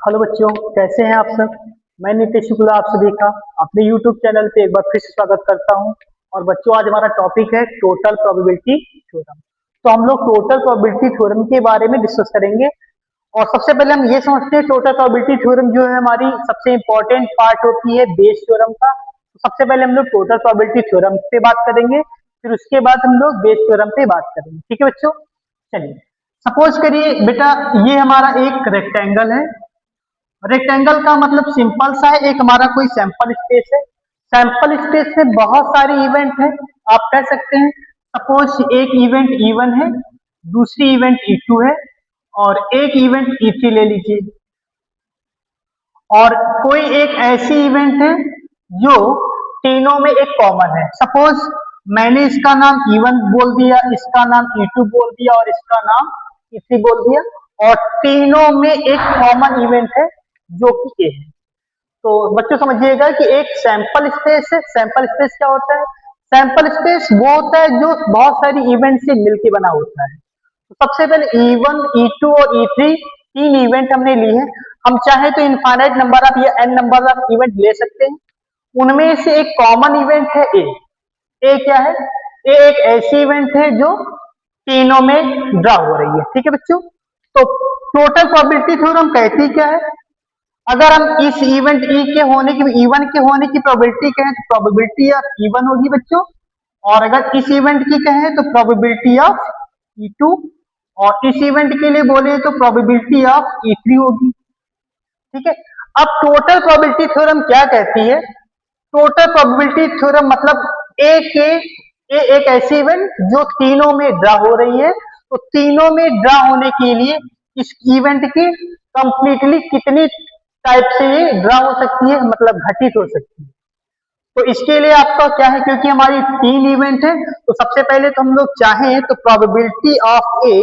Hello बच्चों, कैसे हैं आप सब। मैं नितेश शुक्ला आप सभी का अपने YouTube चैनल पे एक बार फिर से स्वागत करता हूं। और बच्चों, आज हमारा टॉपिक है टोटल प्रोबेबिलिटी थ्योरम। तो हम लोग टोटल प्रोबेबिलिटी थ्योरम के बारे में डिस्कस करेंगे। और सबसे पहले हम ये समझते हैं टोटल प्रोबेबिलिटी थ्योरम जो है हमारी सबसे इंपॉर्टेंट पार्ट होती है बेस थ्योरम का। तो सबसे पहले हम लोग टोटल प्रोबेबिलिटी थ्योरम पे बात करेंगे, फिर उसके बाद हम लोग बेस थ्योरम पे बात करेंगे। ठीक है बच्चों, चलिए सपोज करिए बेटा, ये हमारा एक रेक्टेंगल है। रेक्टेंगल का मतलब सिंपल सा है, एक हमारा कोई सैंपल स्पेस है। सैंपल स्पेस में बहुत सारे इवेंट है। आप कह सकते हैं सपोज एक इवेंट E1 है, दूसरी इवेंट E2 है और एक इवेंट E3 ले लीजिए। और कोई एक ऐसी इवेंट है जो तीनों में एक कॉमन है। सपोज मैंने इसका नाम E1 बोल दिया, इसका नाम E2 बोल दिया और इसका नाम E3 बोल दिया, और तीनों में एक कॉमन इवेंट है जो कि ए है। तो बच्चों समझिएगा कि एक सैंपल स्पेस है। सैंपल स्पेस क्या होता है? सैंपल स्पेस वो होता है जो बहुत सारी इवेंट से मिलकर बना होता है। तो सबसे पहले E1, E2 और E3 तीन इवेंट हमने लिए हैं। हम चाहे तो इनफाइनाइट नंबर ऑफ या n नंबर ऑफ इवेंट ले सकते हैं। उनमें से एक कॉमन इवेंट है ए। ए क्या है? ए एक ऐसी इवेंट है जो तीनों में ड्रा हो रही है। ठीक है बच्चों, तो टोटल प्रोबेबिलिटी थ्योरम कहती क्या है? अगर हम इस इवेंट ई के होने की E1 के होने की प्रोबेबिलिटी कहें तो प्रोबेबिलिटी ऑफ E1 होगी बच्चों। और अगर इस इवेंट की कहें तो प्रोबेबिलिटी ऑफ E2, और इस इवेंट के लिए बोले तो प्रोबेबिलिटी ऑफ E3 होगी। ठीक है, अब टोटल प्रोबेबिलिटी थ्योरम क्या कहती है? टोटल प्रोबेबिलिटी थ्योरम मतलब ए एक ऐसी इवेंट जो तीनों में ड्रा हो रही है। तो तीनों में ड्रा होने के लिए इस इवेंट की कंप्लीटली कितनी टाइप से ये ड्रा हो सकती है, मतलब घटित हो सकती है। तो इसके लिए आपका क्या है, क्योंकि हमारी तीन इवेंट है, तो सबसे पहले तो हम लोग चाहें तो प्रोबेबिलिटी ऑफ ए,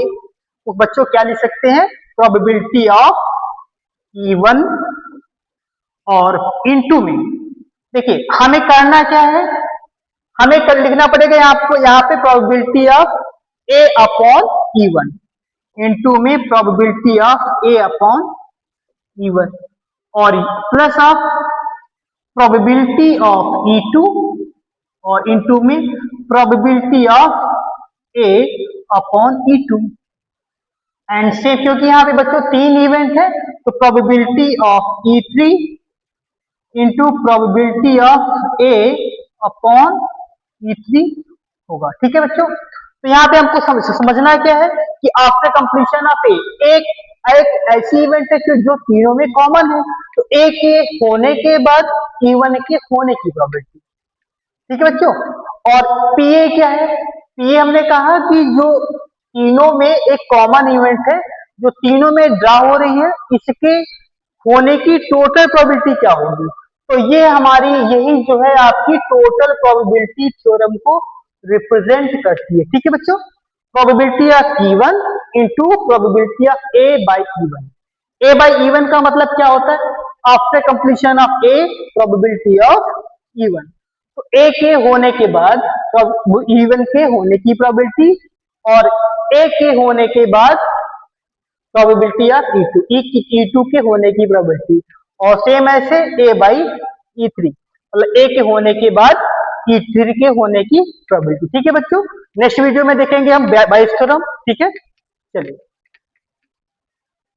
तो बच्चों क्या लिख सकते हैं? प्रोबेबिलिटी ऑफ E1 और इनटू में देखिए हमें करना क्या है, हमें कर लिखना पड़ेगा आपको यहाँ पे probability of A upon E1 into में probability of A upon E1 और plus of probability of E2 और इनटू में probability of A upon E2 and से, क्योंकि यहाँ पे बच्चों तीन इवेंट है तो probability of E3 into probability of A upon E3 होगा। ठीक है बच्चों, तो यहाँ पे हमको समझना क्या है कि आफ्टर कंप्लीशन ऑफ एक ऐसी इवेंट है कि जो तीनों में कॉमन है। तो ए के होने के बाद E1 के होने की प्रोबेबिलिटी। ठीक है बच्चों, और पीए क्या है? पीए हमने कहा कि जो तीनों में एक कॉमन इवेंट है जो तीनों में ड्रा हो रही है, इसके होने की टोटल प्रोबेबिलिटी क्या होगी। तो ये हमारी यही जो है आपकी टोटल प्रोबेबिलिटी थ्योरम को रिप्रेजेंट करती है। ठीक है बच्चों, probability of E1 into probability of A by E1। A by E1 का मतलब क्या होता है? After completion of A probability of E1। तो ए के होने के बाद E1 के होने की प्रोबेबिलिटी और ए के होने के बाद प्रोबेबिलिटी ऑफ E2, E2 के होने की प्रोबेबिलिटी, और सेम ऐसे ए बाई E3 मतलब ए के होने के बाद E3 के होने की प्रोबेबिलिटी। ठीक है बच्चों, नेक्स्ट वीडियो में देखेंगे हम बाइस थ्योरम। ठीक है, चलिए।